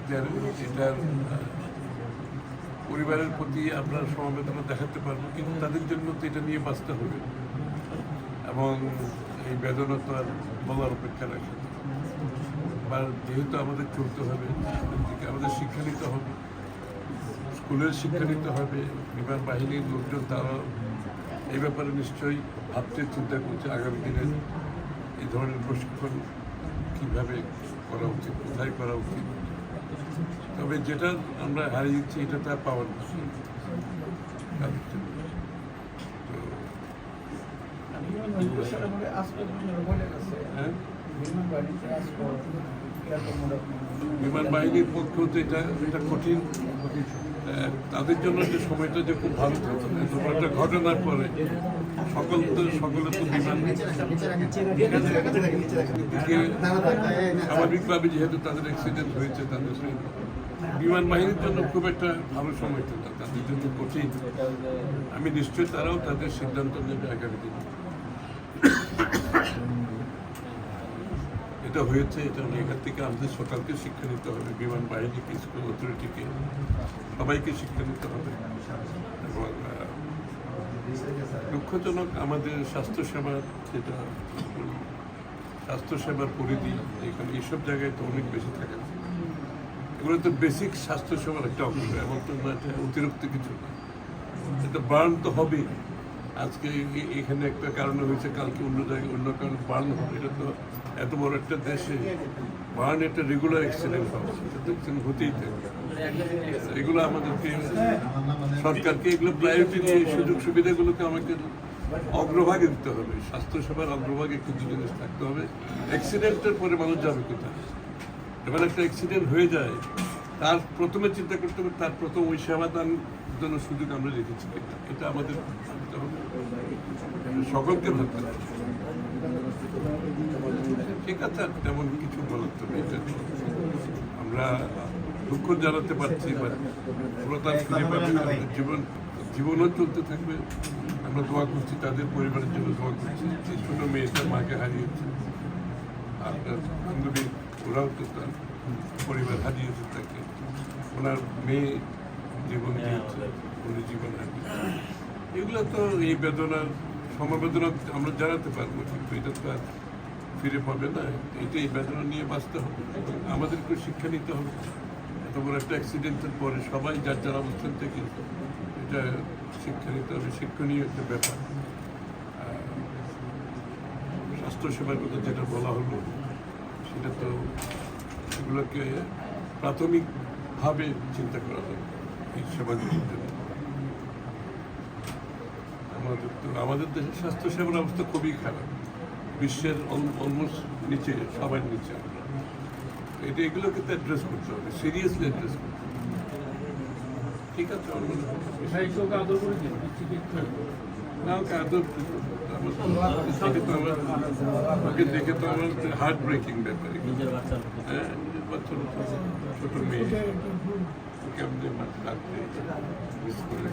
এটার পরিবারের প্রতি আমরা সমবেদনা দেখাতে পারবো, কিন্তু তাদের জন্য তো এটা নিয়ে বাঁচতে হবে এবং এই বেদনা তো আর বলার অপেক্ষা রাখে বা যেহেতু আমাদের চলতে হবে, আমাদের শিক্ষা নিতে হবে, স্কুলের শিক্ষা নিতে হবে। বিমান বাহিনীর লোকজন তারা এই ব্যাপারে নিশ্চয়ই ভাবতে চিন্তা করছে আগামী দিনে এই ধরনের প্রশিক্ষণ কীভাবে করা উচিত, কোথায় করা উচিত। তবে যেটা আমরা হারিয়েছি এটা তো আর পাওয়ার না। বিমান বাহিনীর পক্ষেও তো এটা কঠিন। তাদের জন্য যে সময়টা যে খুব ভালো থাকতো, তোমার একটা ঘটনার পরে সকলে তো বিমান স্বাভাবিকভাবে যেহেতু তাদের অ্যাক্সিডেন্ট হয়েছে, তাদের বিমান বাহিনীর জন্য খুব একটা ভালো সময় ছিল, তাদের জন্য কঠিন। আমি নিশ্চয়ই তারাও তাদের সিদ্ধান্ত নেবে আগামী দিনে। এটা হয়েছে, এটা এখান থেকে আমাদের সরকারকে শিক্ষা নিতে হবে, বিমান বাহিনীকে, স্কুল অথরিটিকে, সবাইকে শিক্ষা নিতে হবে। এবং দুঃখজনক আমাদের স্বাস্থ্যসেবার যেটা স্বাস্থ্যসেবার পরিধি এখানে এইসব জায়গায় তো অনেক বেশি থাকে না। এগুলো তো বেসিক স্বাস্থ্যসেবার একটা অংশ, এবং তো অতিরিক্ত কিছু না। এটা বার্ন তো হবেই। আজকে এখানে একটা কারণে হয়েছে, কালকে অন্য জায়গায় অন্য কারণে বার্ন হবে। এটা তো এত বড় একটা দেশে বার্ন একটা রেগুলার অ্যাক্সিডেন্ট হবে, সেটা তো অ্যাক্সিডেন্ট হতেই থাকে। এগুলো আমাদেরকে সরকারকে এগুলো প্রায়োরিটি দিয়ে সুযোগ সুবিধাগুলোকে আমাকে অগ্রভাগে দিতে হবে। স্বাস্থ্যসেবার অগ্রভাগে কিছু জিনিস থাকতে হবে। অ্যাক্সিডেন্টের পরে মানুষ যাবে কোথায়? এবার একটা অ্যাক্সিডেন্ট হয়ে যায়, তার প্রথমে চিন্তা করতে হবে তার প্রথম ওই সেবাদান জন্য সুযোগ আমরা রেখেছি কিনা, এটা আমাদের ভাবতে হবে, সকলকে ভাবতে হবে। ঠিক আছে, তেমন কিছু বলার তো নেই। আমরা দুঃখ জানাতে পারছি, প্রতাপ ফিরে পাবে, জীবনও চলতে থাকবে। আমরা দোয়া করছি, তাদের পরিবারের জন্য দোয়া করছি। যে ছোট মেয়েটা মাকে হারিয়েছে, আপনার বান্ধবী ওরাও তো তার পরিবার হারিয়েছে তাকে, ওনার মেয়ে জীবন দিয়েছে, উনি জীবন হারিয়েছে। এগুলো তো এই বেদনার সমবেদনা আমরা জানাতে পারবো, কিন্তু এটা তো আর ফিরে পাবে না। এটা এই বেদনা নিয়ে বাঁচতে হবে, আমাদেরকে শিক্ষা নিতে হবে। এত বড় একটা অ্যাক্সিডেন্টের পরে সবাই যার যার অবস্থান থেকে এটা শিক্ষা নিতে হবে, শিক্ষণীয় একটা ব্যাপার। স্বাস্থ্যসেবার কথা যেটা বলা হলো, সেটা তো এগুলোকে প্রাথমিকভাবে চিন্তা করা হবে এই সেবাগুলির জন্য। আমাদের দেশের স্বাস্থ্যসেবার অবস্থা খুবই খারাপ, বিশ্বের অলমোস্ট নিচে, সবার নিচে। এগুলোকে তো অ্যাড্রেস করতে হবে, সিরিয়াসলি অ্যাড্রেস করতে হবে। ঠিক আছে, না ওকে আদর ওকে দেখে তো আমার হার্ট ব্রেকিং ব্যাপার। হ্যাঁ, নিজের বাচ্চা ছোট মেয়ে, ওকে আপনি রাখতে মিস করে